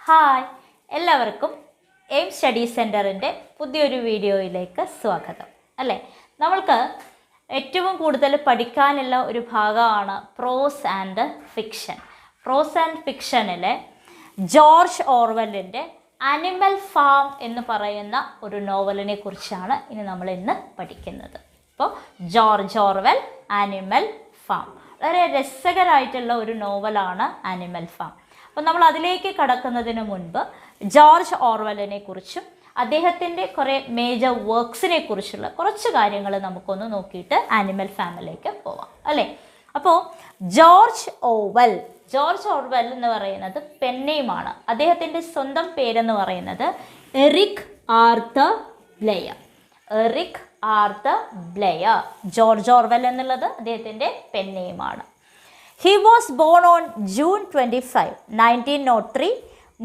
Hi, എല്ലാവർക്കും aim study സെൻറ്ററിൻ്റെ പുതിയൊരു വീഡിയോയിലേക്ക് സ്വാഗതം. അല്ലേ, നമ്മൾക്ക് ഏറ്റവും കൂടുതൽ പഠിക്കാനുള്ള ഒരു ഭാഗമാണ് prose and fiction. Prose and ഫിക്ഷനിലെ ജോർജ് ഓർവെലിൻ്റെ ആനിമൽ ഫാം എന്ന് പറയുന്ന ഒരു നോവലിനെ കുറിച്ചാണ് നമ്മൾ ഇന്ന് പഠിക്കുന്നത്. അപ്പോൾ ജോർജ് ഓർവെൽ ആനിമൽ ഫാം വളരെ രസകരമായിട്ടുള്ള ഒരു നോവലാണ് ആനിമൽ ഫാം. അപ്പോൾ നമ്മൾ അതിലേക്ക് കടക്കുന്നതിന് മുൻപ് ജോർജ് ഓർവെലിനെ കുറിച്ചും അദ്ദേഹത്തിൻ്റെ കുറേ മേജർ വർക്ക്സിനെ കുറിച്ചുള്ള കുറച്ച് കാര്യങ്ങൾ നമുക്കൊന്ന് നോക്കിയിട്ട് ആനിമൽ ഫാമിലേക്ക് പോവാം. അല്ലേ, അപ്പോൾ ജോർജ് ഓർവെൽ എന്ന് പറയുന്നത് പെൻനെയിമാണ്. അദ്ദേഹത്തിൻ്റെ സ്വന്തം പേരെന്ന് പറയുന്നത് Eric Arthur Blair. George Orwell എന്നുള്ളത് അദ്ദേഹത്തിൻ്റെ പെൻനെയിമാണ്. He was born on June 25, 1903,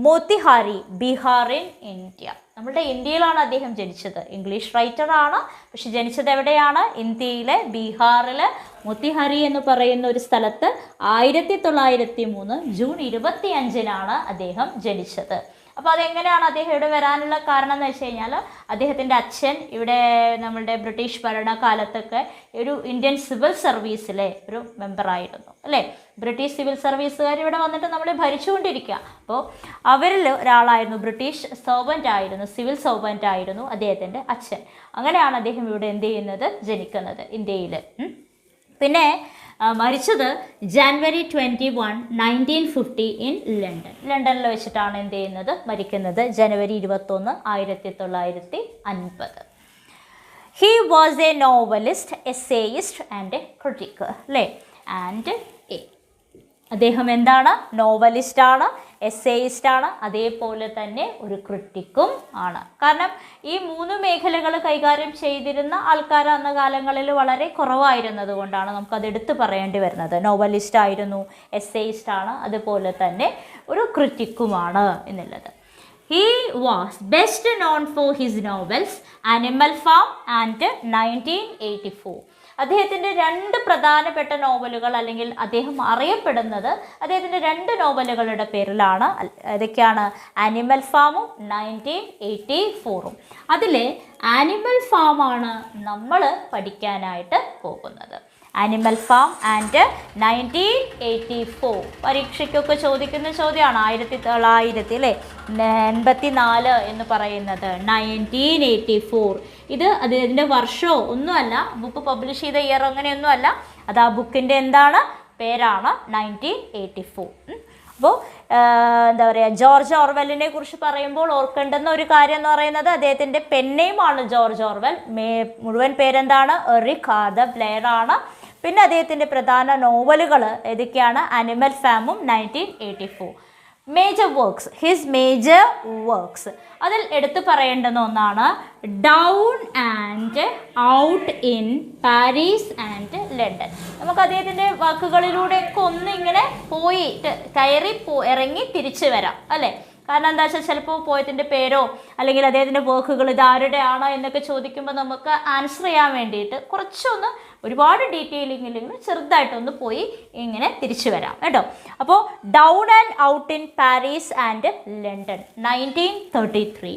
Motihari, Bihar in India. നമ്മുടെ ഇന്ത്യയിലാണ് അദ്ദേഹം ജനിച്ചത്. ഇംഗ്ലീഷ് റൈറ്ററാണ്, പക്ഷെ ജനിച്ചത് എവിടെയാണ്? ഇന്ത്യയിലെ ബീഹാറിലെ മോത്തിഹാരി എന്ന് പറയുന്ന ഒരു സ്ഥലത്ത് 1903 ജൂൺ 25 അദ്ദേഹം ജനിച്ചത്. അപ്പോൾ അതെങ്ങനെയാണ് അദ്ദേഹം ഇവിടെ വരാനുള്ള കാരണം എന്ന് വെച്ച് കഴിഞ്ഞാൽ, അദ്ദേഹത്തിൻ്റെ അച്ഛൻ ഇവിടെ നമ്മളുടെ ബ്രിട്ടീഷ് ഭരണകാലത്തൊക്കെ ഒരു ഇന്ത്യൻ സിവിൽ സർവീസിലെ ഒരു മെമ്പറായിരുന്നു. അല്ലേ, ബ്രിട്ടീഷ് സിവിൽ സർവീസുകാർ ഇവിടെ വന്നിട്ട് നമ്മളെ ഭരിച്ചുകൊണ്ടിരിക്കുക. അപ്പോൾ അവരിൽ ഒരാളായിരുന്നു, ബ്രിട്ടീഷ് സിവിൽ സർവൻ്റ് ആയിരുന്നു അദ്ദേഹത്തിൻ്റെ അച്ഛൻ. അങ്ങനെയാണ് അദ്ദേഹം ഇവിടെ ജനിക്കുന്നത് ഇന്ത്യയിൽ. പിന്നെ മരിച്ചത് ജാനുവരി 21, 1950 ഇൻ ലണ്ടനിൽ വെച്ചിട്ടാണ് മരിക്കുന്നത്. ജനുവരി 21, 1950. He was a novelist, essayist and a critic. അല്ലേ, അദ്ദേഹം എന്താണ്? നോവലിസ്റ്റാണ്, എസ്സേയിസ്റ്റാണ്, അതേപോലെ തന്നെ ഒരു ക്രിട്ടിക്കും ആണ്. കാരണം ഈ 3 മേഖലകൾ കൈകാര്യം ചെയ്തിരുന്ന ആൾക്കാർ അന്ന കാലങ്ങളിൽ വളരെ കുറവായിരുന്നത് കൊണ്ടാണ് നമുക്കത് എടുത്തു പറയേണ്ടി വരുന്നത്. നോവലിസ്റ്റ് ആയിരുന്നു, എസ്സേയിസ്റ്റാണ്, അതുപോലെ തന്നെ ഒരു ക്രിട്ടിക്കുമാണ് എന്നുള്ളത്. He was best known for his novels Animal Farm and 1984. അദ്ദേഹത്തിൻ്റെ 2 പ്രധാനപ്പെട്ട നോവലുകൾ, അല്ലെങ്കിൽ അദ്ദേഹം അറിയപ്പെടുന്നത് അദ്ദേഹത്തിൻ്റെ 2 നോവലുകളുടെ പേരിലാണ്. ഏതൊക്കെയാണ്? ആനിമൽ ഫാമും 1984. അതിൽ ആനിമൽ ഫാമാണ് നമ്മൾ പഠിക്കാനായിട്ട് പോകുന്നത്. ആനിമൽ ഫാം ആൻഡ് 1984 പരീക്ഷയ്ക്കൊക്കെ ചോദിക്കുന്ന ചോദ്യമാണ്. 1984 എന്ന് പറയുന്നത് 1984. ഇത് അതിൻ്റെ വർഷമോ ഒന്നുമല്ല, ബുക്ക് പബ്ലിഷ് ചെയ്ത ഇയർ അങ്ങനെയൊന്നുമല്ല. അത് ആ ബുക്കിൻ്റെ പേരാണ് 1984. അപ്പോൾ എന്താ പറയുക, ജോർജ് ഓർവെലിനെ കുറിച്ച് പറയുമ്പോൾ ഓർക്കേണ്ടുന്ന ഒരു കാര്യം എന്ന് പറയുന്നത് അദ്ദേഹത്തിൻ്റെ പെൻനെയിമാണ് ജോർജ് ഓർവെൽ. മുഴുവൻ പേരെന്താണ്? എറിക് ആർതർ ബ്ലെയർ ആണ്. പിന്നെ അദ്ദേഹത്തിൻ്റെ പ്രധാന നോവലുകൾ ഏതൊക്കെയാണ്? ആനിമൽ ഫാമും 1984. മേജർ വർക്ക്സ് അതിൽ എടുത്തു പറയേണ്ടുന്ന ഒന്നാണ് down and Out in Paris and London. നമുക്ക് അദ്ദേഹത്തിൻ്റെ വാക്കുകളിലൂടെയൊക്കെ ഒന്നിങ്ങനെ ഇറങ്ങി തിരിച്ചു വരാം. അല്ലേ, കാരണം എന്താ വെച്ചാൽ ചിലപ്പോൾ പോയതിൻ്റെ പേരോ അല്ലെങ്കിൽ അദ്ദേഹത്തിൻ്റെ വർക്കുകൾ ഇതാരുടെയാണോ എന്നൊക്കെ ചോദിക്കുമ്പോൾ നമുക്ക് ആൻസർ ചെയ്യാൻ വേണ്ടിയിട്ട് കുറച്ചൊന്ന് ഒരുപാട് ഡീറ്റെയിലിങ്ങില്ലെങ്കിൽ ചെറുതായിട്ടൊന്ന് പോയി ഇങ്ങനെ തിരിച്ചു വരാം കേട്ടോ. അപ്പോൾ Down and Out in Paris and London 1933.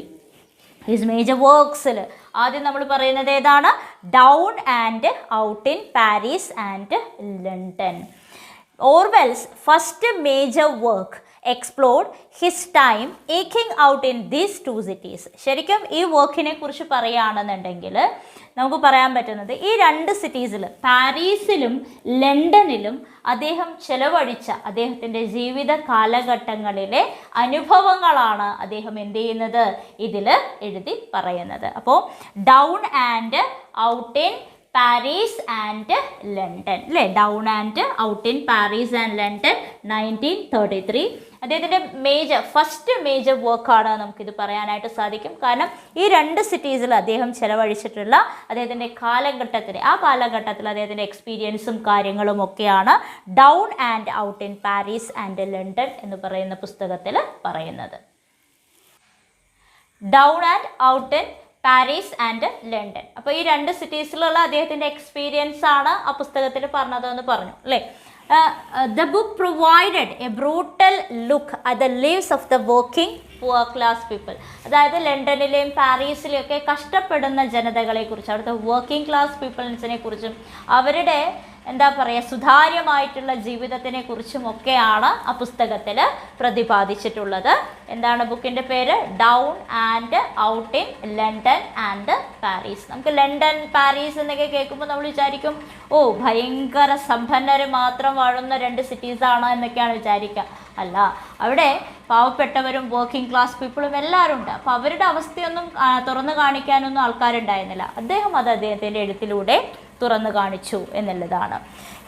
His major വർക്ക്സിൽ ആദ്യം നമ്മൾ പറയുന്നത് ഏതാണ്? Down and Out in Paris and London. Orwell's first major work explored his time aching out in these 2 cities. ശരിക്കും ഈ വർക്കിനെ കുറിച്ച് പറയുകയാണെന്നുണ്ടെങ്കിൽ നമുക്ക് പറയാൻ പറ്റുന്നത് ഈ 2 സിറ്റീസിൽ, പാരീസിലും ലണ്ടനിലും അദ്ദേഹം ചെലവഴിച്ച അദ്ദേഹത്തിൻ്റെ ജീവിത കാലഘട്ടങ്ങളിലെ അനുഭവങ്ങളാണ് അദ്ദേഹം ഇതിൽ എഴുതി പറയുന്നത്. അപ്പോൾ Down and Out in Paris and London, അല്ലേ, Down and Out in Paris and London 1933. അദ്ദേഹത്തിൻ്റെ ഫസ്റ്റ് മേജർ വർക്കാണ് നമുക്കിത് പറയാനായിട്ട് സാധിക്കും. കാരണം ഈ 2 സിറ്റീസിൽ അദ്ദേഹം ചെലവഴിച്ചിട്ടുള്ള അദ്ദേഹത്തിൻ്റെ ആ കാലഘട്ടത്തിൽ അദ്ദേഹത്തിൻ്റെ എക്സ്പീരിയൻസും കാര്യങ്ങളും ഒക്കെയാണ് down and Out in Paris and London എന്ന് പറയുന്ന പുസ്തകത്തിൽ പറയുന്നത്. Down and Out in Paris and London. അപ്പോൾ ഈ 2 സിറ്റീസിലുള്ള അദ്ദേഹത്തിൻ്റെ എക്സ്പീരിയൻസ് ആണ് ആ പുസ്തകത്തിൽ പറഞ്ഞതെന്ന് പറഞ്ഞു. അല്ലേ, The book provided a brutal look at the lives of the working poor class people. അതായത് ലണ്ടനിലെയും പാരീസിലെയും ഒക്കെ കഷ്ടപ്പെടുന്ന ജനതകളെക്കുറിച്ച്, അവിടുത്തെ വർക്കിംഗ് ക്ലാസ് പീപ്പിൾസിനെ കുറിച്ചും അവരുടെ എന്താ പറയുക സുതാര്യമായിട്ടുള്ള ജീവിതത്തിനെ കുറിച്ചും ഒക്കെയാണ് ആ പുസ്തകത്തിൽ പ്രതിപാദിച്ചിട്ടുള്ളത്. എന്താണ് ബുക്കിൻ്റെ പേര്? Down and Out in London and Paris. നമുക്ക് ലണ്ടൻ പാരീസ് എന്നൊക്കെ കേൾക്കുമ്പോൾ നമ്മൾ വിചാരിക്കും ഓ ഭയങ്കര സമ്പന്നർ മാത്രം വാഴുന്ന രണ്ട് സിറ്റീസാണ് എന്നൊക്കെയാണ് വിചാരിക്കുക. അല്ല, അവിടെ പാവപ്പെട്ടവരും വർക്കിംഗ് ക്ലാസ് പീപ്പിളും എല്ലാവരും ഉണ്ട്. അപ്പോൾ അവരുടെ അവസ്ഥയൊന്നും തുറന്നു കാണിക്കാനൊന്നും ആൾക്കാരുണ്ടായിരുന്നില്ല. അദ്ദേഹം അത് അദ്ദേഹത്തിൻ്റെ എഴുത്തിലൂടെ തുറന്നു കാണിച്ചു എന്നുള്ളതാണ്.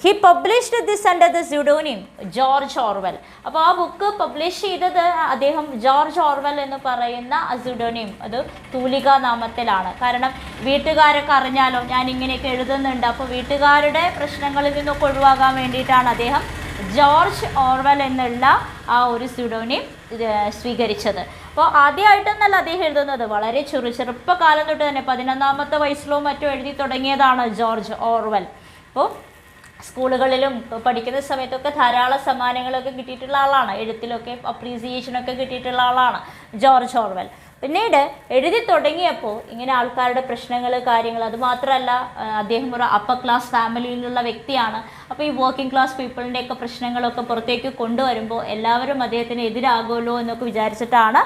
He published this under the pseudonym George Orwell. അപ്പോൾ ആ ബുക്ക് പബ്ലിഷ് ചെയ്തത് അദ്ദേഹം ജോർജ് ഓർവെൽ എന്ന് പറയുന്ന സ്യൂഡോനിയം, അത് തൂലികാ നാമത്തിലാണ്. കാരണം വീട്ടുകാരൊക്കെ അറിഞ്ഞാലോ ഞാൻ ഇങ്ങനെയൊക്കെ എഴുതുന്നുണ്ട്, അപ്പോൾ വീട്ടുകാരുടെ പ്രശ്നങ്ങളിൽ നിന്നൊക്കെ ഒഴിവാകാൻ വേണ്ടിയിട്ടാണ് അദ്ദേഹം ജോർജ് ഓർവെൽ എന്നുള്ള ആ ഒരു സ്യൂഡോനിയം സ്വീകരിച്ചത്. അപ്പോൾ ആദ്യമായിട്ടൊന്നല്ല അദ്ദേഹം എഴുതുന്നത്, വളരെ ചെറുപ്പകാലം തൊട്ട് തന്നെ 11ാമത്തെ വയസ്സിലോ മറ്റോ എഴുതി തുടങ്ങിയതാണ് ജോർജ് ഓർവെൽ. അപ്പോൾ സ്കൂളുകളിലും പഠിക്കുന്ന സമയത്തൊക്കെ ധാരാളം സമ്മാനങ്ങളൊക്കെ കിട്ടിയിട്ടുള്ള ആളാണ്, എഴുത്തിലൊക്കെ അപ്രീസിയേഷനൊക്കെ കിട്ടിയിട്ടുള്ള ആളാണ് ജോർജ് ഓർവെൽ. പിന്നീട് എഴുതി തുടങ്ങിയപ്പോൾ ഇങ്ങനെ ആൾക്കാരുടെ പ്രശ്നങ്ങൾ കാര്യങ്ങൾ, അതുമാത്രമല്ല അദ്ദേഹം ഒരു അപ്പർ ക്ലാസ് ഫാമിലിയിലുള്ള വ്യക്തിയാണ്. അപ്പോൾ ഈ വർക്കിംഗ് ക്ലാസ് പീപ്പിളിൻ്റെയൊക്കെ പ്രശ്നങ്ങളൊക്കെ പുറത്തേക്ക് കൊണ്ടുവരുമ്പോൾ എല്ലാവരും അദ്ദേഹത്തിന് എതിരാകുമല്ലോ എന്നൊക്കെ വിചാരിച്ചിട്ടാണ്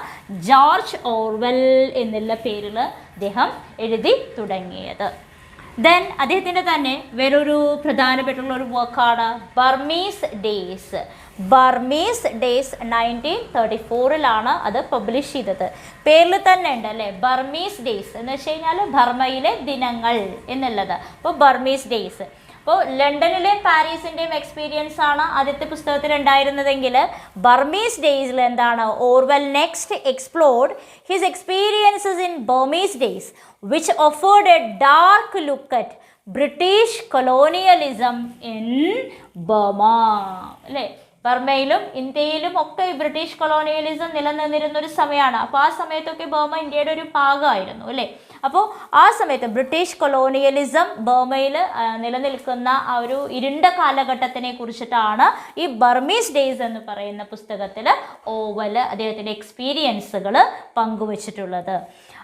ജോർജ് ഓർവെൽ എന്നുള്ള പേരിൽ അദ്ദേഹം എഴുതി തുടങ്ങിയത്. ദെൻ അദ്ദേഹത്തിൻ്റെ തന്നെ വേറൊരു പ്രധാനപ്പെട്ടുള്ള ഒരു വർക്കാണ് ബർമീസ് ഡേയ്സ്. ബർമീസ് ഡേയ്സ് 1934 അത് പബ്ലിഷ് ചെയ്തത്. പേരിൽ തന്നെ ഉണ്ട് അല്ലേ, ബർമീസ് ഡേയ്സ് എന്ന് വെച്ച് കഴിഞ്ഞാൽ ബർമയിലെ ദിനങ്ങൾ എന്നുള്ളത്. അപ്പോൾ ബർമീസ് ഡേയ്സ്, അപ്പോൾ ലണ്ടനിലെയും പാരീസിൻ്റെയും എക്സ്പീരിയൻസ് ആണ് ആദ്യത്തെ പുസ്തകത്തിൽ ഉണ്ടായിരുന്നതെങ്കിൽ ബർമീസ് ഡേയ്സിൽ എന്താണ്, Orwell next explored his experiences in Burmese days which offered A dark look at British colonialism in Burma. അല്ലേ, ബർമയിലും ഇന്ത്യയിലും ഒക്കെ ഈ ബ്രിട്ടീഷ് കൊളോണിയലിസം നിലനിന്നിരുന്നൊരു സമയമാണ്. അപ്പോൾ ആ സമയത്തൊക്കെ ബർമ ഇന്ത്യയുടെ ഒരു ഭാഗമായിരുന്നു അല്ലേ. അപ്പോൾ ആ സമയത്ത് ബ്രിട്ടീഷ് കൊളോണിയലിസം ബർമയിൽ നിലനിൽക്കുന്ന ആ ഒരു ഇരുണ്ട കാലഘട്ടത്തിനെ കുറിച്ചിട്ടാണ് ഈ ബർമീസ് ഡേയ്സ് എന്ന് പറയുന്ന പുസ്തകത്തിൽ ഓർവെൽ അദ്ദേഹത്തിൻ്റെ എക്സ്പീരിയൻസുകൾ പങ്കുവച്ചിട്ടുള്ളത്.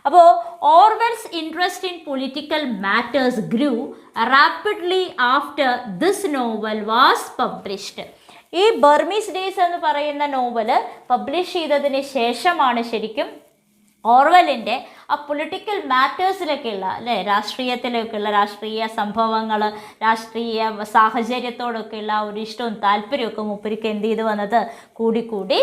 അപ്പോൾ Orwell's interest in political matters grew rapidly after this novel was published. ഈ ബർമീസ് ഡേയ്സ് എന്ന് പറയുന്ന നോവൽ പബ്ലിഷ് ചെയ്തതിന് ശേഷമാണ് ശരിക്കും ഓർവെലിൻ്റെ ആ പൊളിറ്റിക്കൽ മാറ്റേഴ്സിലൊക്കെയുള്ള അല്ലേ, രാഷ്ട്രീയത്തിലൊക്കെയുള്ള രാഷ്ട്രീയ സംഭവങ്ങൾ, രാഷ്ട്രീയ സാഹചര്യത്തോടൊക്കെയുള്ള ഒരു ഇഷ്ടവും താല്പര്യമൊക്കെ മൂപ്പർക്ക് എന്ത് ചെയ്ത് വന്നത്, കൂടിക്കൂടി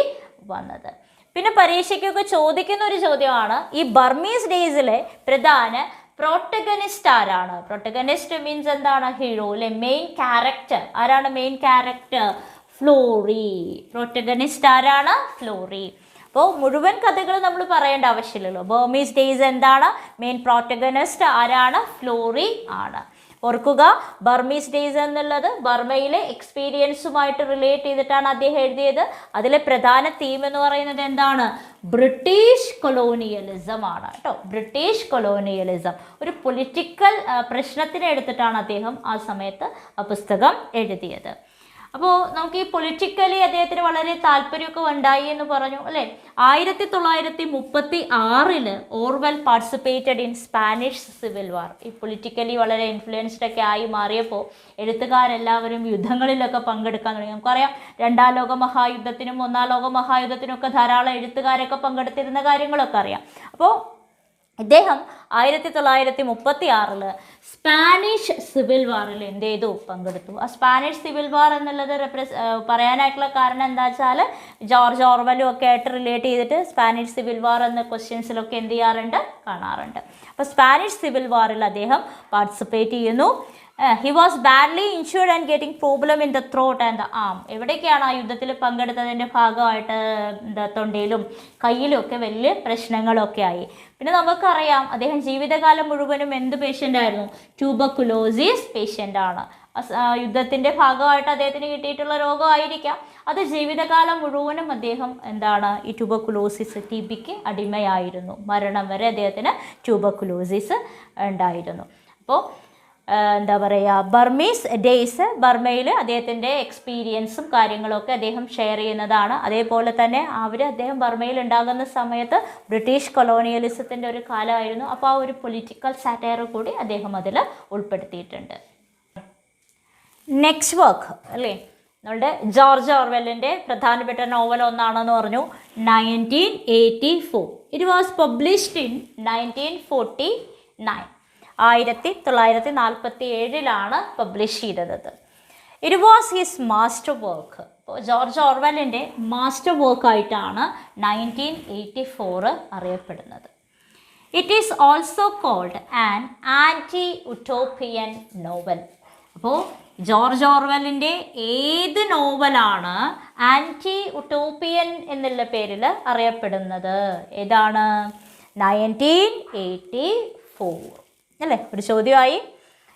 വന്നത്. പിന്നെ പരീക്ഷയ്ക്കൊക്കെ ചോദിക്കുന്ന ഒരു ചോദ്യമാണ് ഈ ബർമീസ് ഡേയ്സിലെ പ്രധാന പ്രോട്ടഗനിസ്റ്റ് ആരാണ്? പ്രോട്ടഗനിസ്റ്റ് മീൻസ് എന്താണ്, ഹീറോ അല്ലെ, മെയിൻ ക്യാരക്ടർ. ആരാണ് മെയിൻ ക്യാരക്ടർ? ഫ്ലോറി. പ്രോട്ടഗനിസ്റ്റ് ആരാണ്? ഫ്ലോറി. അപ്പോൾ മുഴുവൻ കഥകൾ നമ്മൾ പറയേണ്ട ആവശ്യമില്ലല്ലോ. ബർമീസ് ഡേയ്സ് എന്താണ്, മെയിൻ പ്രോട്ടഗനിസ്റ്റ് ആരാണ്? ഫ്ലോറി ആണ്. ഓർക്കുക, ബർമീസ് ഡേയ്സ് എന്നുള്ളത് ബർമയിലെ എക്സ്പീരിയൻസുമായിട്ട് റിലേറ്റ് ചെയ്തിട്ടാണ് അദ്ദേഹം എഴുതിയത്. അതിലെ പ്രധാന തീം എന്ന് പറയുന്നത് എന്താണ്? ബ്രിട്ടീഷ് കൊളോണിയലിസം ആണ് കേട്ടോ. ബ്രിട്ടീഷ് കൊളോണിയലിസം ഒരു പൊളിറ്റിക്കൽ പ്രശ്നത്തിനെ എടുത്തിട്ടാണ് അദ്ദേഹം ആ സമയത്ത് ആ പുസ്തകം എഴുതിയത്. അപ്പോൾ നമുക്ക് ഈ പൊളിറ്റിക്കലി അദ്ദേഹത്തിന് വളരെ താല്പര്യമൊക്കെ ഉണ്ടായി എന്ന് പറഞ്ഞു അല്ലേ. 1936 Orwell participated in Spanish civil വാർ. ഈ പൊളിറ്റിക്കലി വളരെ ഇൻഫ്ലുവൻസ്ഡ് ഒക്കെ ആയി മാറിയപ്പോൾ എഴുത്തുകാരെല്ലാവരും യുദ്ധങ്ങളിലൊക്കെ പങ്കെടുക്കാൻ തുടങ്ങി. നമുക്കറിയാം 2ാം ലോക മഹായുദ്ധത്തിനും 1ാം ലോക മഹായുദ്ധത്തിനും ഒക്കെ ധാരാളം എഴുത്തുകാരൊക്കെ പങ്കെടുത്തിരുന്ന കാര്യങ്ങളൊക്കെ അറിയാം. അപ്പോൾ ഇദ്ദേഹം 1936 സ്പാനിഷ് സിവിൽ വാറിൽ എന്ത് ചെയ്തു? പങ്കെടുത്തു. ആ സ്പാനിഷ് സിവിൽ വാർ എന്നുള്ളത് പറയാനായിട്ടുള്ള കാരണം എന്താ വെച്ചാൽ ജോർജ് ഓർവെലും ഒക്കെ ആയിട്ട് റിലേറ്റ് ചെയ്തിട്ട് സ്പാനിഷ് സിവിൽ വാർ എന്ന ക്വസ്റ്റ്യൻസിലൊക്കെ എന്ത് ചെയ്യാറുണ്ട്? കാണാറുണ്ട്. അപ്പോൾ സ്പാനിഷ് സിവിൽ വാറിൽ അദ്ദേഹം പാർട്ടിസിപ്പേറ്റ് ചെയ്യുന്നു. He was badly injured and getting problem in the throat and the arm. എവിടേക്കാണ് ആ യുദ്ധത്തിൽ പങ്കെടുത്തതിൻ്റെ ഭാഗമായിട്ട് തൊണ്ടയിലും കയ്യിലും ഒക്കെ വലിയ പ്രശ്നങ്ങളൊക്കെ ആയി. പിന്നെ നമുക്കറിയാം അദ്ദേഹം ജീവിതകാലം മുഴുവനും എന്ത് പേഷ്യൻ്റ് ആയിരുന്നു? ട്യൂബർകുലോസിസ് പേഷ്യൻ്റ് ആണ്. യുദ്ധത്തിൻ്റെ ഭാഗമായിട്ട് അദ്ദേഹത്തിന് കിട്ടിയിട്ടുള്ള രോഗമായിരിക്കാം. അത് ജീവിതകാലം മുഴുവനും അദ്ദേഹം എന്താണ് ഈ ട്യൂബർകുലോസിസ് TBക്ക് അടിമയായിരുന്നു. മരണം വരെ അദ്ദേഹത്തിന് ട്യൂബർകുലോസിസ് ഉണ്ടായിരുന്നു. അപ്പോൾ എന്താ പറയുക ബർമീസ് ഡേയ്സ്, ബർമയിൽ അദ്ദേഹത്തിൻ്റെ എക്സ്പീരിയൻസും കാര്യങ്ങളൊക്കെ അദ്ദേഹം ഷെയർ ചെയ്യുന്നതാണ്. അതേപോലെ തന്നെ അദ്ദേഹം ബർമയിൽ ഉണ്ടാകുന്ന സമയത്ത് ബ്രിട്ടീഷ് കൊളോണിയലിസത്തിൻ്റെ ഒരു കാലമായിരുന്നു. അപ്പോൾ ആ ഒരു പൊളിറ്റിക്കൽ സാറ്റയർ കൂടി അദ്ദേഹം അതിൽ ഉൾപ്പെടുത്തിയിട്ടുണ്ട്. നെക്സ്റ്റ് വർക്ക് അല്ലേ, നമ്മളുടെ ജോർജ് ഓർവെല്ലിൻ്റെ പ്രധാനപ്പെട്ട നോവൽ ഒന്നാണെന്ന് പറഞ്ഞു, 1984. It was published in 1949. 1947 publish ചെയ്തത്. It was his master work. അപ്പോൾ ജോർജ് ഓർവെല്ലിൻ്റെ മാസ്റ്റർ വർക്കായിട്ടാണ് 1984 അറിയപ്പെടുന്നത്. It is also called an anti utopian novel. അപ്പോൾ ജോർജ് ഓർവെല്ലിൻ്റെ ഏത് നോവലാണ് ആൻറ്റി ഉട്ടോപ്പിയൻ എന്നുള്ള പേരിൽ അറിയപ്പെടുന്നത്? ഏതാണ്? 1984 അല്ലേ, ഒരു ചോദ്യമായി.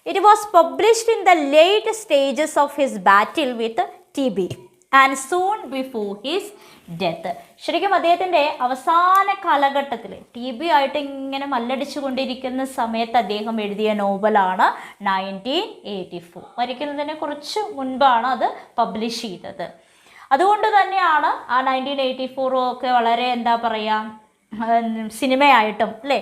It was published in the late stages of his battle with TB and soon before his death. ശരിക്കും അദ്ദേഹത്തിൻ്റെ അവസാന കാലഘട്ടത്തിൽ TB ആയിട്ട് ഇങ്ങനെ മല്ലടിച്ചു കൊണ്ടിരിക്കുന്ന സമയത്ത് അദ്ദേഹം എഴുതിയ നോവലാണ് 1984. മരിക്കുന്നതിന് കുറച്ച് മുൻപാണ് അത് പബ്ലിഷ് ചെയ്തത്. അതുകൊണ്ട് തന്നെയാണ് ആ 1984 ഒക്കെ വളരെ എന്താ പറയുക സിനിമയായിട്ടും അല്ലേ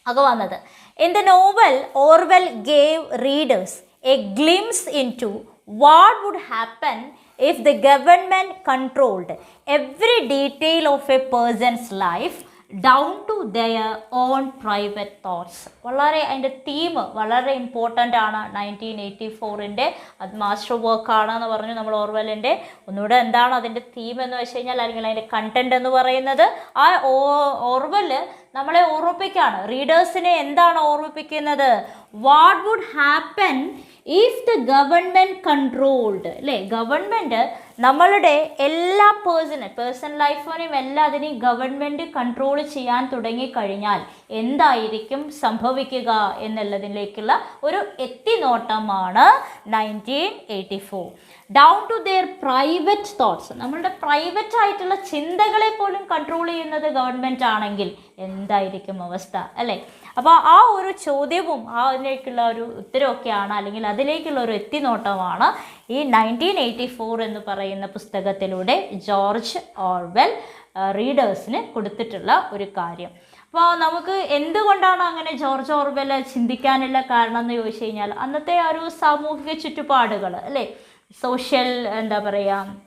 ഒക്കെ വന്നത്. In the novel, Orwell gave readers a glimpse into what would happen if the government controlled every detail of a person's life down to their own private thoughts. വളരെ അതിൻ്റെ തീം വളരെ ഇമ്പോർട്ടൻ്റ് ആണ്. 1984 അത് മാസ്റ്റർ വർക്കാണെന്ന് പറഞ്ഞു നമ്മൾ ഓർവെല്ലിൻ്റെ. ഒന്നുകൂടെ എന്താണ് അതിൻ്റെ തീം എന്ന് വെച്ച് കഴിഞ്ഞാൽ, അല്ലെങ്കിൽ അതിൻ്റെ കണ്ടൻറ് എന്ന് പറയുന്നത്, ആ ഓർവെല്ല് നമ്മളെ ഓർമ്മിപ്പിക്കുകയാണ്. റീഡേഴ്സിനെ എന്താണ് ഓർമ്മിപ്പിക്കുന്നത്? What would happen if the government controlled അല്ലേ, ഗവൺമെൻറ് നമ്മളുടെ എല്ലാ പേഴ്സണൽ ലൈഫിനെയും എല്ലാത്തിനെയും ഗവൺമെൻറ് കൺട്രോൾ ചെയ്യാൻ തുടങ്ങിക്കഴിഞ്ഞാൽ എന്തായിരിക്കും സംഭവിക്കുക എന്നുള്ളതിലേക്കുള്ള ഒരു എത്തിനോട്ടമാണ് 1984. Down to their private thoughts, നമ്മളുടെ പ്രൈവറ്റ് ആയിട്ടുള്ള ചിന്തകളെ പോലും കൺട്രോൾ ചെയ്യുന്നത് ഗവൺമെൻറ് ആണെങ്കിൽ എന്തായിരിക്കും അവസ്ഥ അല്ലേ? അപ്പോൾ ആ ഒരു ചോദ്യവും അതിലേക്കുള്ള ഒരു ഉത്തരവൊക്കെയാണ്, അല്ലെങ്കിൽ അതിലേക്കുള്ള ഒരു എത്തിനോട്ടമാണ് ഈ 1984 എന്ന് പറയുന്ന പുസ്തകത്തിലൂടെ ജോർജ് ഓർവെൽ റീഡേഴ്സിന് കൊടുത്തിട്ടുള്ള ഒരു കാര്യം. അപ്പോൾ നമുക്ക് എന്തുകൊണ്ടാണ് അങ്ങനെ ജോർജ് ഓർവെൽ ചിന്തിക്കാനുള്ള കാരണം എന്ന് ചോദിച്ചു കഴിഞ്ഞാൽ, അന്നത്തെ ആ ഒരു സാമൂഹിക ചുറ്റുപാടുകൾ അല്ലേ, സോഷ്യൽ എന്താ പറയുക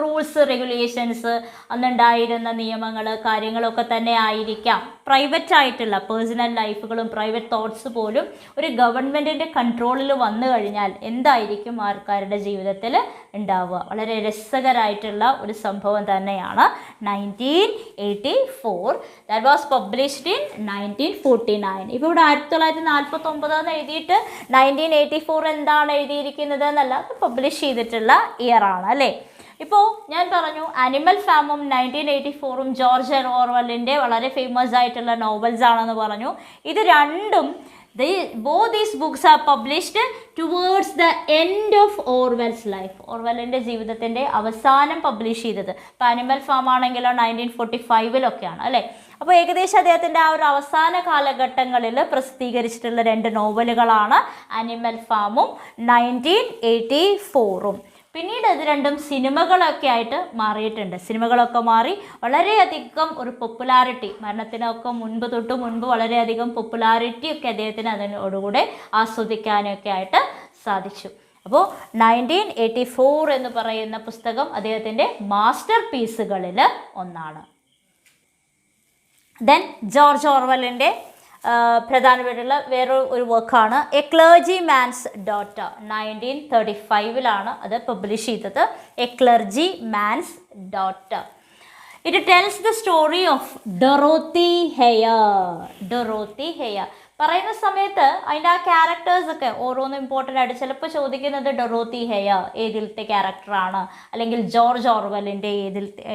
റൂൾസ് റെഗുലേഷൻസ്, അന്നുണ്ടായിരുന്ന നിയമങ്ങൾ കാര്യങ്ങളൊക്കെ തന്നെ ആയിരിക്കാം. പ്രൈവറ്റ് ആയിട്ടുള്ള പേഴ്സണൽ ലൈഫുകളും പ്രൈവറ്റ് തോട്ട്സ് പോലും ഒരു ഗവൺമെൻറ്റിൻ്റെ കൺട്രോളിൽ വന്നു കഴിഞ്ഞാൽ എന്തായിരിക്കും ആൾക്കാരുടെ ജീവിതത്തിൽ ഉണ്ടാവുക? വളരെ രസകരമായിട്ടുള്ള ഒരു സംഭവം തന്നെയാണ് 1984. That was published in 1949. ഇപ്പോൾ ഇവിടെ 1949 എഴുതിയിട്ട് 1984 എന്താണ് എഴുതിയിരിക്കുന്നത് എന്നല്ല, അത് പബ്ലിഷ് ചെയ്തിട്ടുള്ള ഇയർ ആണ് അല്ലേ. ഇപ്പോൾ ഞാൻ പറഞ്ഞു ആനിമൽ ഫാമും 1984 ജോർജ് ഓർവെല്ലിൻ്റെ വളരെ ഫേമസ് ആയിട്ടുള്ള നോവൽസ് ആണെന്ന് പറഞ്ഞു. ഇത് രണ്ടും both these books are published towards the end of Orwell's life. ഓർവെല്ലിൻ്റെ ജീവിതത്തിൻ്റെ അവസാനം പബ്ലിഷ് ചെയ്തത്. ഇപ്പോൾ ആനിമൽ ഫാം ആണെങ്കിലോ 1945 അല്ലേ. അപ്പോൾ ഏകദേശം അദ്ദേഹത്തിൻ്റെ ആ ഒരു അവസാന കാലഘട്ടങ്ങളിൽ പ്രസിദ്ധീകരിച്ചിട്ടുള്ള 2 നോവലുകളാണ് ആനിമൽ ഫാമും 1984. പിന്നീട് ഇത് രണ്ടും സിനിമകളൊക്കെ ആയിട്ട് മാറിയിട്ടുണ്ട്. സിനിമകളൊക്കെ മാറി വളരെയധികം ഒരു പോപ്പുലാരിറ്റി, മരണത്തിനൊക്കെ മുൻപ് വളരെയധികം പോപ്പുലാരിറ്റി ഒക്കെ അദ്ദേഹത്തിന് അതിനോടുകൂടെ ആസ്വദിക്കാനൊക്കെ ആയിട്ട് സാധിച്ചു. അപ്പോൾ 1984 എന്ന് പറയുന്ന പുസ്തകം അദ്ദേഹത്തിൻ്റെ മാസ്റ്റർ പീസുകളിൽ ഒന്നാണ്. ദെൻ ജോർജ് ഓർവെല്ലിൻ്റെ പ്രധാനപ്പെട്ടുള്ള വേറൊരു വർക്കാണ് എ ക്ലർജി മാൻസ് ഡോട്ടർ. 1935 അത് പബ്ലിഷ് ചെയ്തത്. A clergy man's daughter. It tells the story of Dorothy hair. പറയുന്ന സമയത്ത് അതിൻ്റെ ആ ക്യാരക്ടേഴ്സൊക്കെ ഓരോന്നും ഇമ്പോർട്ടൻ്റ് ആയിട്ട് ചിലപ്പോൾ ചോദിക്കുന്നത് ഡൊറോത്തി ഹെയർ ഏതിലത്തെ ക്യാരക്ടറാണ്, അല്ലെങ്കിൽ ജോർജ് ഓർവെല്ലിൻ്റെ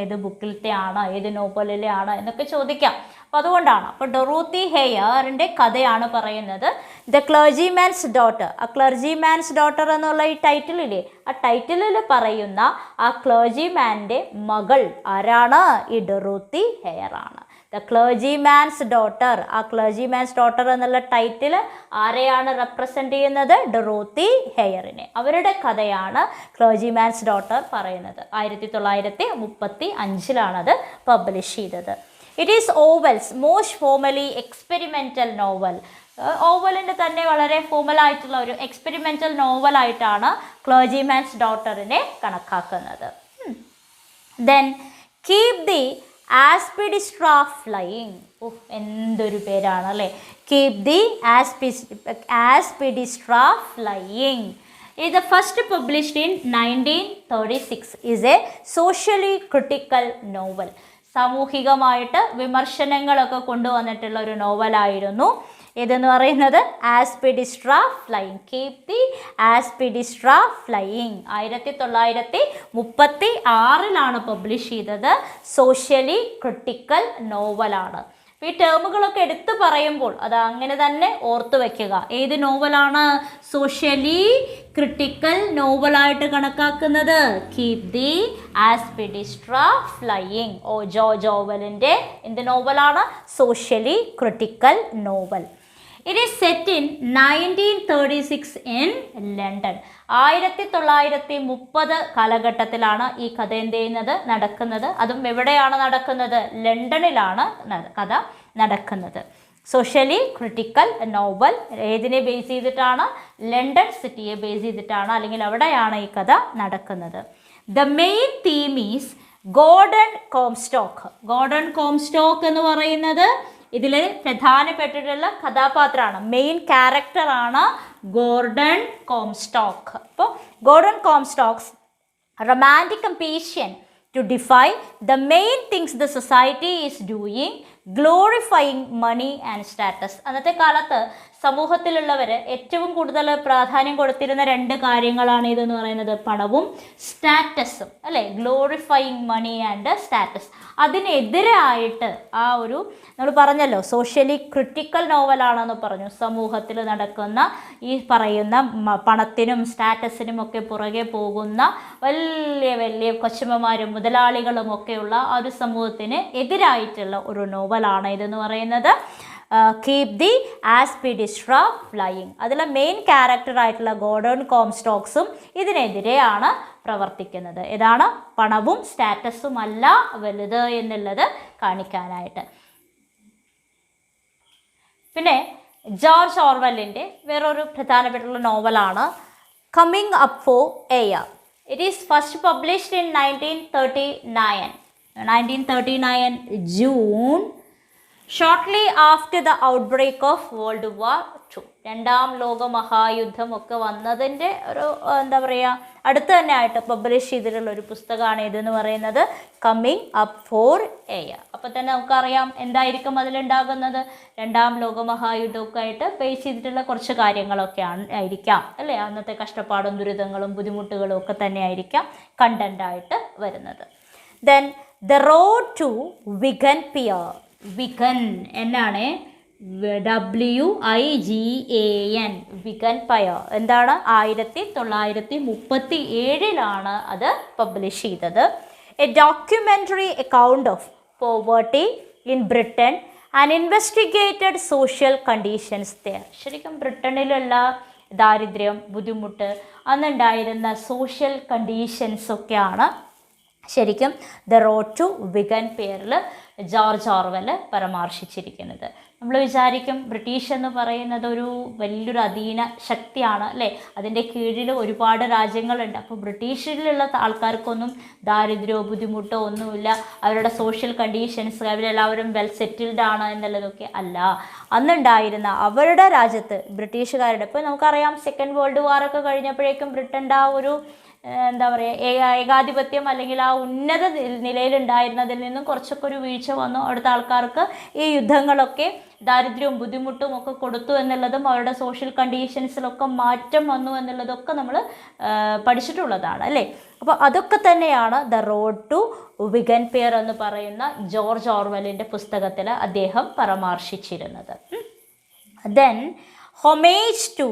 ഏത് ബുക്കിലത്തെ ആണ്, ഏത് നോവലിലെ ആണ് എന്നൊക്കെ ചോദിക്കാം. അപ്പോൾ അതുകൊണ്ടാണ്. അപ്പോൾ ഡൊറോത്തി ഹെയറിൻ്റെ കഥയാണ് പറയുന്നത്. The clergy man's daughter. ആ ക്ലർജി മാൻസ് ഡോട്ടർ എന്നുള്ള ഈ ടൈറ്റിലില്ലേ, ആ ടൈറ്റിലിൽ പറയുന്ന ആ ക്ലർജി മാൻ്റെ മകൾ ആരാണ്? ഈ ഡൊറോത്തി ഹെയർ ആണ്. The Clergyman's Daughter. ആ ക്ലേർജിമാൻസ് ഡോട്ടർ എന്നുള്ള ടൈറ്റിൽ ആരെയാണ് റെപ്രസെൻ്റ് ചെയ്യുന്നത്? ഡൊറോത്തി ഹെയറിനെ. അവരുടെ കഥയാണ് ക്ലേർജിമാൻസ് ഡോട്ടർ പറയുന്നത്. 1935 പബ്ലിഷ് ചെയ്തത്. It is Orwell's most formally experimental novel. ഓവലിൻ്റെ തന്നെ വളരെ ഫോമലായിട്ടുള്ള ഒരു എക്സ്പെരിമെൻ്റൽ നോവലായിട്ടാണ് ക്ലേർജിമാൻസ് ഡോട്ടറിനെ കണക്കാക്കുന്നത്. Then Keep the Aspidistra Flying. എന്തൊരു പേരാണ് അല്ലേ. Keep the Aspidistra Flying is the first published in 1936. is a socially critical novel. സാമൂഹികമായിട്ട് വിമർശനങ്ങളൊക്കെ കൊണ്ടുവന്നിട്ടുള്ള ഒരു നോവലായിരുന്നു ഇതെന്ന് പറയുന്നത്. Aspidistra Flying. Keep the Aspidistra Flying 1936 publish ചെയ്തത്. സോഷ്യലി ക്രിട്ടിക്കൽ നോവലാണ്. ഈ ടേമുകളൊക്കെ എടുത്തു പറയുമ്പോൾ അത് അങ്ങനെ തന്നെ ഓർത്തു വയ്ക്കുക. ഏത് നോവലാണ് സോഷ്യലി ക്രിട്ടിക്കൽ നോവലായിട്ട് കണക്കാക്കുന്നത്? Keep the Aspidistra Flying. George ഓർവെലിൻ്റെ എന്ത് നോവലാണ്? Socially critical novel. It is set in 1936 in London. 1930 കാലഘട്ടത്തിലാണ് ഈ കഥ എന്ത് ചെയ്യുന്നത്? നടക്കുന്നത്. അതും എവിടെയാണ് നടക്കുന്നത്? ലണ്ടനിലാണ് കഥ നടക്കുന്നത്. സോഷ്യലി ക്രിട്ടിക്കൽ നോവൽ ഏതിനെ ബേസ് ചെയ്തിട്ടാണ്? ലണ്ടൻ സിറ്റിയെ ബേസ് ചെയ്തിട്ടാണ്, അല്ലെങ്കിൽ അവിടെയാണ് ഈ കഥ നടക്കുന്നത്. The main theme is Gordon Comstock. Gordon Comstock എന്ന് പറയുന്നത് ഇതിൽ പ്രധാനപ്പെട്ടിട്ടുള്ള കഥാപാത്രമാണ്, മെയിൻ ക്യാരക്ടറാണ് ഗോർഡൺ കോംസ്റ്റോക്ക്. അപ്പോൾ Gordon Comstock's romantic ambition to defy the main things the society is doing, glorifying money and status. അന്നത്തെ കാലത്ത് സമൂഹത്തിലുള്ളവർ ഏറ്റവും കൂടുതൽ പ്രാധാന്യം കൊടുത്തിരുന്ന രണ്ട് കാര്യങ്ങളാണ് ഇതെന്ന് പറയുന്നത്, പണവും സ്റ്റാറ്റസും അല്ലേ. Glorifying money and status. അതിനെതിരായിട്ട് ആ ഒരു നമ്മൾ പറഞ്ഞല്ലോ സോഷ്യലി ക്രിട്ടിക്കൽ നോവലാണെന്ന് പറഞ്ഞു. സമൂഹത്തിൽ നടക്കുന്ന ഈ പറയുന്ന പണത്തിനും സ്റ്റാറ്റസിനും ഒക്കെ പുറകെ പോകുന്ന വലിയ വലിയ കൊച്ചുമ്മമാരും മുതലാളികളും ഒക്കെയുള്ള ആ ഒരു സമൂഹത്തിന് എതിരായിട്ടുള്ള ഒരു നോവലാണ് ഇതെന്ന് പറയുന്നത്. Keep the Aspidistra Flying. അതിലെ മെയിൻ ക്യാരക്ടറായിട്ടുള്ള ഗോർഡൺ കോംസ്റ്റോക്സും ഇതിനെതിരെയാണ് പ്രവർത്തിക്കുന്നത്. ഏതാണ്? പണവും സ്റ്റാറ്റസും അല്ല വലുത് എന്നുള്ളത് കാണിക്കാനായിട്ട്. പിന്നെ ജോർജ് ഓർവെലിൻ്റെ വേറൊരു പ്രധാനപ്പെട്ടുള്ള നോവലാണ് coming up four air. It is first published in 1939 June, shortly after the outbreak of world war II. രണ്ടാം ലോക മഹായുദ്ധം ഒക്കെ വന്നതിൻ്റെ ഒരു എന്താ പറയുക അടുത്ത് തന്നെ ആയിട്ട് പബ്ലിഷ് ചെയ്തിട്ടുള്ള ഒരു പുസ്തകമാണ് ഇതെന്ന് പറയുന്നത് കമ്മിങ് അപ്പ് ഫോർ എയർ. അപ്പോൾ തന്നെ നമുക്കറിയാം എന്തായിരിക്കും അതിലുണ്ടാകുന്നത്. രണ്ടാം ലോക മഹായുദ്ധമൊക്കെ ആയിട്ട് ഫേസ് ചെയ്തിട്ടുള്ള കുറച്ച് കാര്യങ്ങളൊക്കെ ആയിരിക്കാം അല്ലേ. അന്നത്തെ കഷ്ടപ്പാടും ദുരിതങ്ങളും ബുദ്ധിമുട്ടുകളും ഒക്കെ തന്നെ ആയിരിക്കാം കണ്ടൻ്റായിട്ട് വരുന്നത്. Then the Road to Wigan Pier. Wigan എന്നാണ് WIGAN വിഗൻ പയർ. എന്താണ്? 1937 അത് പബ്ലിഷ് ചെയ്തത്. A documentary account of poverty in Britain and investigated social conditions there. ശരിക്കും ബ്രിട്ടനിലുള്ള ദാരിദ്ര്യം, ബുദ്ധിമുട്ട്, അന്നുണ്ടായിരുന്ന സോഷ്യൽ കണ്ടീഷൻസൊക്കെയാണ് ശരിക്കും ദ റോഡ് ടു വിഗൻ പേരിൽ ജോർജ് ഓർവെൽ പരാമർശിച്ചിരിക്കുന്നത്. നമ്മൾ വിചാരിക്കും ബ്രിട്ടീഷ് എന്ന് പറയുന്നത് ഒരു വലിയൊരു അധീന ശക്തിയാണ് അല്ലേ, അതിൻ്റെ കീഴിൽ ഒരുപാട് രാജ്യങ്ങളുണ്ട്. അപ്പോൾ ബ്രിട്ടീഷിലുള്ള ആൾക്കാർക്കൊന്നും ദാരിദ്ര്യമോ ബുദ്ധിമുട്ടോ ഒന്നുമില്ല, അവരുടെ സോഷ്യൽ കണ്ടീഷൻസ് അവരെല്ലാവരും വെൽ സെറ്റിൽഡ് ആണ് എന്നുള്ളതൊക്കെ അല്ല. അന്നുണ്ടായിരുന്ന അവരുടെ രാജ്യത്ത് ബ്രിട്ടീഷുകാരുടെ, ഇപ്പോൾ നമുക്കറിയാം സെക്കൻഡ് വേൾഡ് വാറൊക്കെ കഴിഞ്ഞപ്പോഴേക്കും ബ്രിട്ടൻ്റെ ആ ഒരു എന്താ പറയുക ഏകാധിപത്യം അല്ലെങ്കിൽ ആ ഉന്നത നിലയിലുണ്ടായിരുന്നതിൽ നിന്നും കുറച്ചൊക്കെ ഒരു വീഴ്ച വന്നു. അവിടുത്തെ ആൾക്കാർക്ക് ഈ യുദ്ധങ്ങളൊക്കെ ദാരിദ്ര്യവും ബുദ്ധിമുട്ടും ഒക്കെ കൊടുത്തു എന്നുള്ളതും അവരുടെ സോഷ്യൽ കണ്ടീഷൻസിലൊക്കെ മാറ്റം വന്നു എന്നുള്ളതൊക്കെ നമ്മൾ പഠിച്ചിട്ടുള്ളതാണ് അല്ലേ. അപ്പോൾ അതൊക്കെ തന്നെയാണ് the Road to Wigan Pier എന്ന് പറയുന്ന ജോർജ് ഓർവെലിൻ്റെ പുസ്തകത്തിൽ അദ്ദേഹം പരാമർശിച്ചിരുന്നത്. Then homage to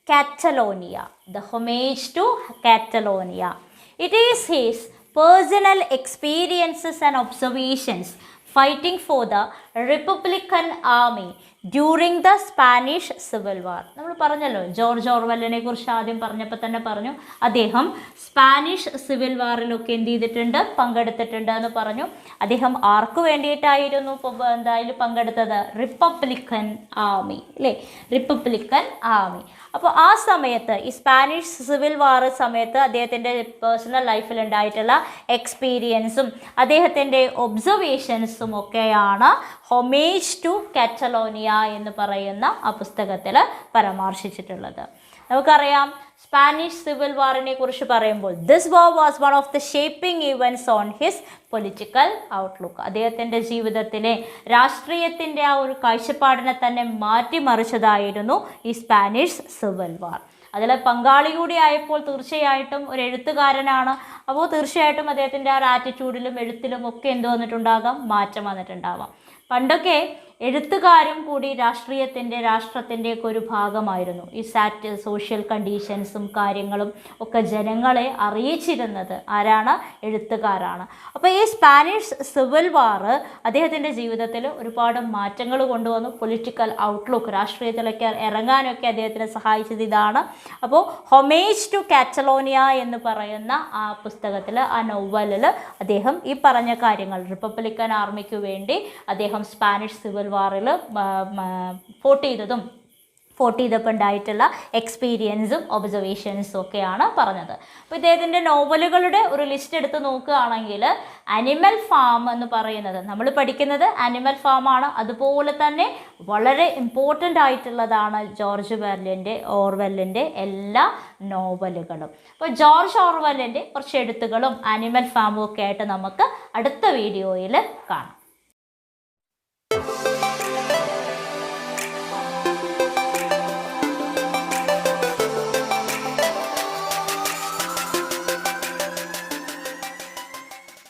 Catalonia. The homage to Catalonia. It is his personal experiences and observations fighting for the Republican army during the Spanish civil വാർ. നമ്മൾ പറഞ്ഞല്ലോ, ജോർജ് ഓർവെല്ലിനെ കുറിച്ച് ആദ്യം പറഞ്ഞപ്പോൾ തന്നെ പറഞ്ഞു, അദ്ദേഹം സ്പാനിഷ് സിവിൽ വാറിലൊക്കെ എന്ത് ചെയ്തിട്ടുണ്ട്, പങ്കെടുത്തിട്ടുണ്ട് എന്ന് പറഞ്ഞു. അദ്ദേഹം ആർക്ക് വേണ്ടിയിട്ടായിരുന്നു എന്തായാലും പങ്കെടുത്തത്? റിപ്പബ്ലിക്കൻ ആർമി അല്ലേ, റിപ്പബ്ലിക്കൻ ആർമി. അപ്പോൾ ആ സമയത്ത് ഈ സ്പാനിഷ് സിവിൽ വാർ സമയത്ത് അദ്ദേഹത്തിൻ്റെ പേഴ്സണൽ ലൈഫിൽ ഉണ്ടായിട്ടുള്ള എക്സ്പീരിയൻസും അദ്ദേഹത്തിൻ്റെ ഒബ്സർവേഷൻസും ഒക്കെയാണ് ഹൊമേജ് ടു കാറ്റലോണിയ എന്ന് പറയുന്ന ആ പുസ്തകത്തിൽ പരാമർശിച്ചിട്ടുള്ളത്. നമുക്കറിയാം, സ്പാനിഷ് സിവിൽ വാറിനെ കുറിച്ച് പറയുമ്പോൾ this war was one of the shaping events on his political outlook. അദ്ദേഹത്തിൻ്റെ ജീവിതത്തിലെ രാഷ്ട്രീയത്തിൻ്റെ ആ ഒരു കാഴ്ചപ്പാടിനെ തന്നെ മാറ്റിമറിച്ചതായിരുന്നു ഈ സ്പാനിഷ് സിവിൽ വാർ. അതിൽ പങ്കാളി കൂടി ആയപ്പോൾ തീർച്ചയായിട്ടും ഒരു എഴുത്തുകാരനാണ്. അപ്പോൾ തീർച്ചയായിട്ടും അദ്ദേഹത്തിൻ്റെ ആ ഒരു ആറ്റിറ്റ്യൂഡിലും എഴുത്തിലും ഒക്കെ എന്ത് വന്നിട്ടുണ്ടാകാം, മാറ്റം വന്നിട്ടുണ്ടാവാം. പണ്ടൊക്കെ എഴുത്തുകാരും കൂടി രാഷ്ട്രത്തിൻ്റെയൊക്കെ ഒരു ഭാഗമായിരുന്നു. ഈ സോഷ്യൽ കണ്ടീഷൻസും കാര്യങ്ങളും ഒക്കെ ജനങ്ങളെ അറിയിച്ചിരുന്നത് ആരാണ്? എഴുത്തുകാരാണ്. അപ്പോൾ ഈ സ്പാനിഷ് സിവിൽ വാർ അദ്ദേഹത്തിൻ്റെ ജീവിതത്തിൽ ഒരുപാട് മാറ്റങ്ങൾ കൊണ്ടുവന്നു. പൊളിറ്റിക്കൽ ഔട്ട്ലുക്ക്, രാഷ്ട്രീയത്തിലൊക്കെ ഇറങ്ങാനൊക്കെ അദ്ദേഹത്തിനെ സഹായിച്ചത് ഇതാണ്. അപ്പോൾ ഹൊമേജ് ടു കാറ്റലോണിയ എന്ന് പറയുന്ന ആ പുസ്തകത്തിൽ, ആ നോവലിൽ അദ്ദേഹം ഈ പറഞ്ഞ കാര്യങ്ങൾ, റിപ്പബ്ലിക്കൻ ആർമിക്ക് വേണ്ടി അദ്ദേഹം സ്പാനിഷ് സിവിൽ വാറിൽ ഫോർട്ട് ചെയ്തപ്പോൾ ഉണ്ടായിട്ടുള്ള എക്സ്പീരിയൻസും ഒബ്സർവേഷൻസും ഒക്കെയാണ് പറഞ്ഞത്. അപ്പോൾ ഇദ്ദേഹത്തിൻ്റെ നോവലുകളുടെ ഒരു ലിസ്റ്റ് എടുത്ത് നോക്കുകയാണെങ്കിൽ അനിമൽ ഫാം എന്ന് പറയുന്നത് നമ്മൾ പഠിക്കുന്നത് അനിമൽ ഫാമാണ്. അതുപോലെ തന്നെ വളരെ ഇമ്പോർട്ടൻ്റ് ആയിട്ടുള്ളതാണ് ജോർജ് ഓർവെല്ലിൻ്റെ എല്ലാ നോവലുകളും. അപ്പോൾ ജോർജ് ഓർവെല്ലിൻ്റെ കുറച്ച് എഴുത്തുകളും അനിമൽ ഫാമും ഒക്കെ ആയിട്ട് നമുക്ക് അടുത്ത വീഡിയോയിൽ കാണാം.